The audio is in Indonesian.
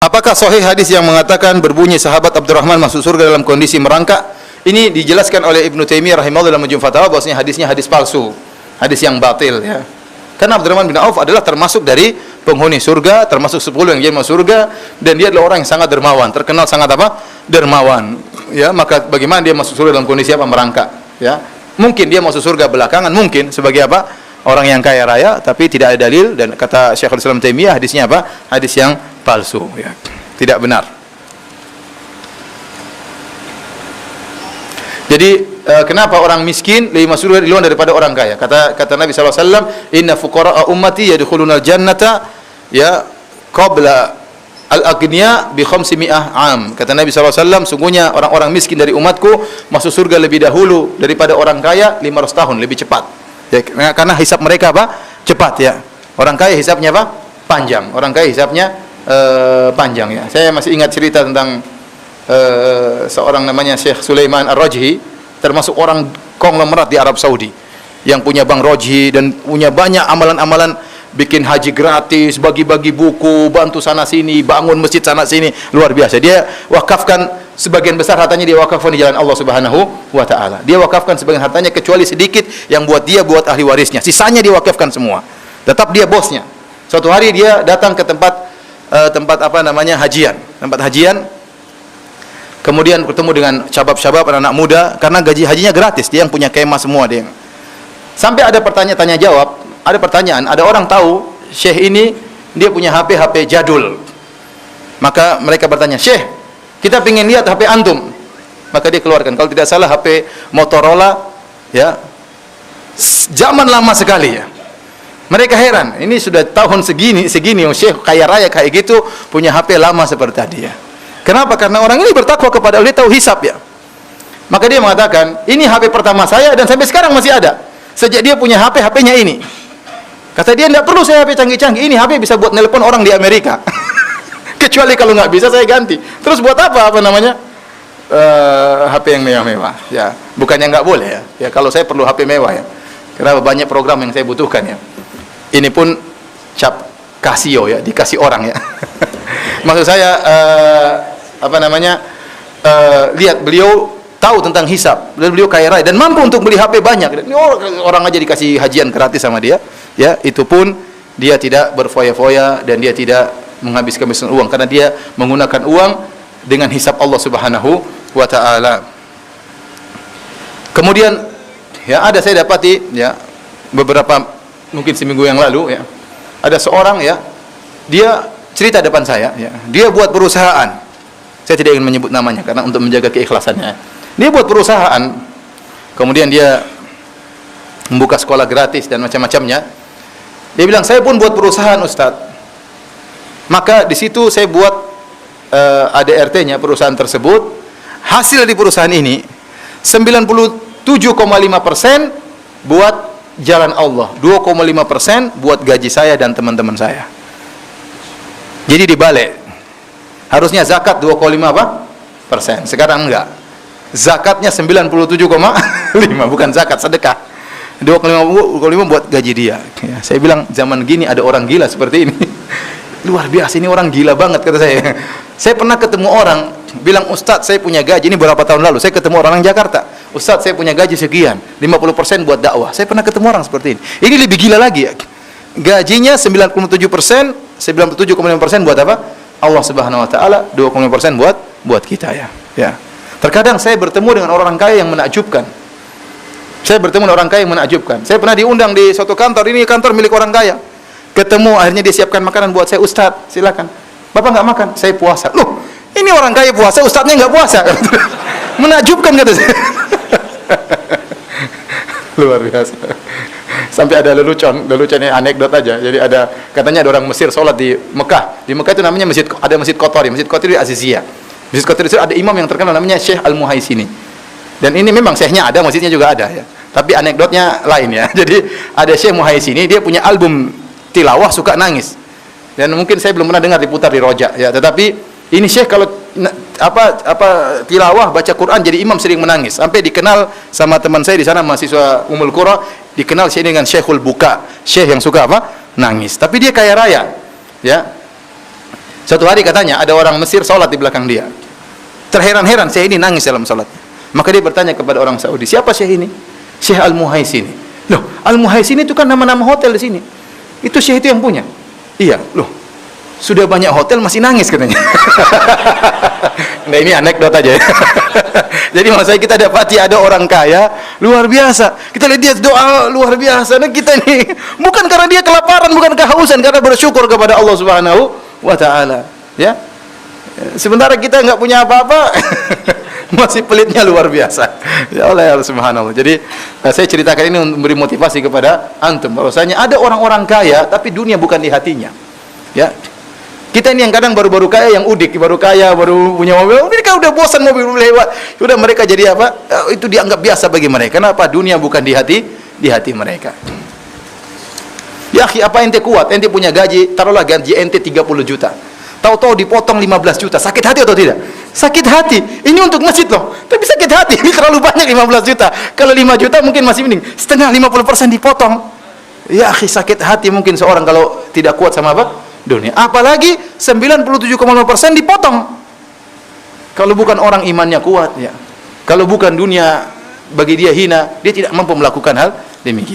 Apakah sahih hadis yang mengatakan berbunyi sahabat Abdurrahman masuk surga dalam kondisi merangkak? Ini dijelaskan oleh Ibnu Taimiyah rahimahullah dalam Majmu' Fatawa bahwasanya hadisnya hadis palsu, hadis yang batil ya. Karena Abdurrahman bin Auf adalah termasuk dari penghuni surga, termasuk 10 yang jadi masuk surga, dan dia adalah orang yang sangat dermawan, terkenal sangat apa? Dermawan. Ya, maka bagaimana dia masuk surga dalam kondisi apa? Merangkak, ya. Mungkin dia masuk surga belakangan, mungkin sebagai apa? Orang yang kaya raya, tapi tidak ada dalil, dan kata Syekhul Islam Taimiyah hadisnya apa? Hadis yang palsu, ya. Tidak benar. Jadi kenapa orang miskin lebih masuk surga duluan daripada orang kaya? Kata Nabi SAW, inna fuqara'a ummati yadkhulunal jannata ya qabla al-aghniya bi 500 am. Kata Nabi SAW, sungguhnya orang-orang miskin dari umatku masuk surga lebih dahulu daripada orang kaya 500 tahun, lebih cepat. Ya, karena hisab mereka apa? Cepat ya. Orang kaya hisabnya apa? Panjang. Orang kaya hisabnya panjang ya. Saya masih ingat cerita tentang seorang namanya Syekh Sulaiman Ar-Rajhi, termasuk orang konglomerat di Arab Saudi yang punya bank Rajhi dan punya banyak amalan-amalan, bikin haji gratis, bagi-bagi buku, bantu sana sini, bangun masjid sana sini, luar biasa. Dia wakafkan sebagian besar hartanya, dia wakafkan di jalan Allah Subhanahu wa taala. Dia wakafkan sebagian hartanya kecuali sedikit yang buat dia, buat ahli warisnya. Sisanya dia wakafkan semua. Tetap dia bosnya. Suatu hari dia datang ke tempat apa namanya hajian, tempat hajian. Kemudian bertemu dengan syabab-syabab, anak-anak muda, karena gaji hajinya gratis, dia yang punya kemah semua dia. Sampai ada pertanyaan tanya jawab, ada pertanyaan, ada orang tahu Syekh ini dia punya HP jadul. Maka mereka bertanya, "Syekh, kita ingin lihat HP antum." Maka dia keluarkan, kalau tidak salah HP Motorola ya. Zaman lama sekali ya. Mereka heran, ini sudah tahun segini Syekh kaya raya kayak gitu punya HP lama seperti tadi ya. Kenapa? Karena orang ini bertakwa kepada Allah, tahu hisab ya. Maka dia mengatakan, ini HP pertama saya dan sampai sekarang masih ada. Sejak dia punya HP, HP-nya ini. Kata dia, tidak perlu saya HP canggih-canggih. Ini HP bisa buat nelpon orang di Amerika. Kecuali kalau nggak bisa saya ganti. Terus buat apa namanya? HP yang mewah-mewah. Ya, bukannya nggak boleh ya. Ya kalau saya perlu HP mewah ya. Karena banyak program yang saya butuhkan ya. Ini pun cap Casio ya, dikasih orang ya. Maksud saya apa namanya, lihat beliau tahu tentang hisab dan beliau kaya raya dan mampu untuk beli HP banyak. Ini orang aja dikasih hajian gratis sama dia, ya itu pun dia tidak berfoya-foya dan dia tidak menghabiskan uang karena dia menggunakan uang dengan hisab Allah Subhanahu wa taala. Kemudian ya ada saya dapati ya beberapa mungkin seminggu yang lalu ya, ada seorang ya, dia cerita depan saya ya, dia buat perusahaan. Saya tidak ingin menyebut namanya karena untuk menjaga keikhlasannya. Dia buat perusahaan, kemudian dia membuka sekolah gratis dan macam-macamnya. Dia bilang, saya pun buat perusahaan Ustadz. Maka di situ saya buat ADRT-nya perusahaan tersebut. Hasil di perusahaan ini 97,5% buat jalan Allah, 2,5% buat gaji saya dan teman-teman saya. Jadi dibalik. Harusnya zakat 2,5%. Sekarang enggak. Zakatnya 97,5, bukan zakat, sedekah. 2,5 buat gaji dia. Ya, saya bilang zaman gini ada orang gila seperti ini. Luar biasa, ini orang gila banget kata saya. Saya pernah ketemu orang bilang, "Ustadz, saya punya gaji." Ini berapa tahun lalu saya ketemu orang Jakarta. "Ustadz, saya punya gaji sekian, 50% buat dakwah." Saya pernah ketemu orang seperti ini. Ini lebih gila lagi ya. Gajinya 97%, 97,5% buat apa? Allah Subhanahu wa taala, 2,5% buat kita ya. Ya. Terkadang saya bertemu dengan orang kaya yang menakjubkan. Saya bertemu dengan orang kaya yang menakjubkan. Saya pernah diundang di suatu kantor, ini kantor milik orang kaya. Ketemu, akhirnya dia siapkan makanan buat saya. "Ustadz, silakan." "Bapak nggak makan?" "Saya puasa." "Loh, ini orang kaya puasa, ustadznya nggak puasa." Menakjubkan kata saya. Luar biasa. Sampai ada leluconnya anekdot aja. Jadi ada, katanya ada orang Mesir sholat di Mekah. Di Mekah itu namanya ada masjid Qatori. Masjid Qatori di Aziziyah. Masjid Qatori itu ada imam yang terkenal namanya Syekh Al-Muhaisini. Dan ini memang syekhnya ada, masjidnya juga ada ya. Tapi anekdotnya lain ya. Jadi ada Syekh Muhaisini, dia punya album tilawah, suka nangis. Dan mungkin saya belum pernah dengar diputar di Roja ya. Tetapi ini Syekh kalau tilawah baca Quran jadi imam sering menangis. Sampai dikenal sama teman saya di sana mahasiswa Ummul Qura, dikenal Syekh dengan Syekhul Buka, Syekh yang suka apa? Nangis. Tapi dia kaya raya. Ya. Suatu hari katanya ada orang Mesir salat di belakang dia. Terheran-heran, Syekh ini nangis dalam salatnya. Maka dia bertanya kepada orang Saudi, siapa Syekh ini? Syekh Al-Muhaisini. Loh, Al-Muhaisini itu kan nama-nama hotel di sini. Itu Syekh itu yang punya. Iya, loh. Sudah banyak hotel masih nangis katanya. Nah, ini anekdot aja ya. Jadi maksud saya kita dapati ada orang kaya luar biasa. Kita lihat dia doa luar biasa. Nah, kita ini bukan karena dia kelaparan, bukan kehausan, karena bersyukur kepada Allah Subhanahu wa taala, ya. Sementara kita nggak punya apa-apa, masih pelitnya luar biasa. Ya Allah subhanallah. Jadi saya ceritakan ini untuk memberi motivasi kepada antum bahwasanya ada orang-orang kaya tapi dunia bukan di hatinya. Ya. Kita ini yang kadang baru-baru kaya, yang udik, baru kaya, baru punya mobil, mereka udah bosan mobil lewat. Sudah mereka jadi apa? Itu dianggap biasa bagi mereka. Kenapa? Dunia bukan di hati mereka. Ya akhi, apa ente kuat? Ente punya gaji, taruhlah gaji ente 30 juta. Tahu-tahu dipotong 15 juta. Sakit hati atau tidak? Sakit hati. Ini untuk masjid loh. Tapi sakit hati. Ini terlalu banyak 15 juta. Kalau 5 juta mungkin masih mending. Setengah 50% dipotong. Ya akhi, sakit hati mungkin seorang kalau tidak kuat sama apa? Dunia. Apalagi 97,5% dipotong. Kalau bukan orang imannya kuat, ya. Kalau bukan dunia bagi dia hina, dia tidak mampu melakukan hal demikian.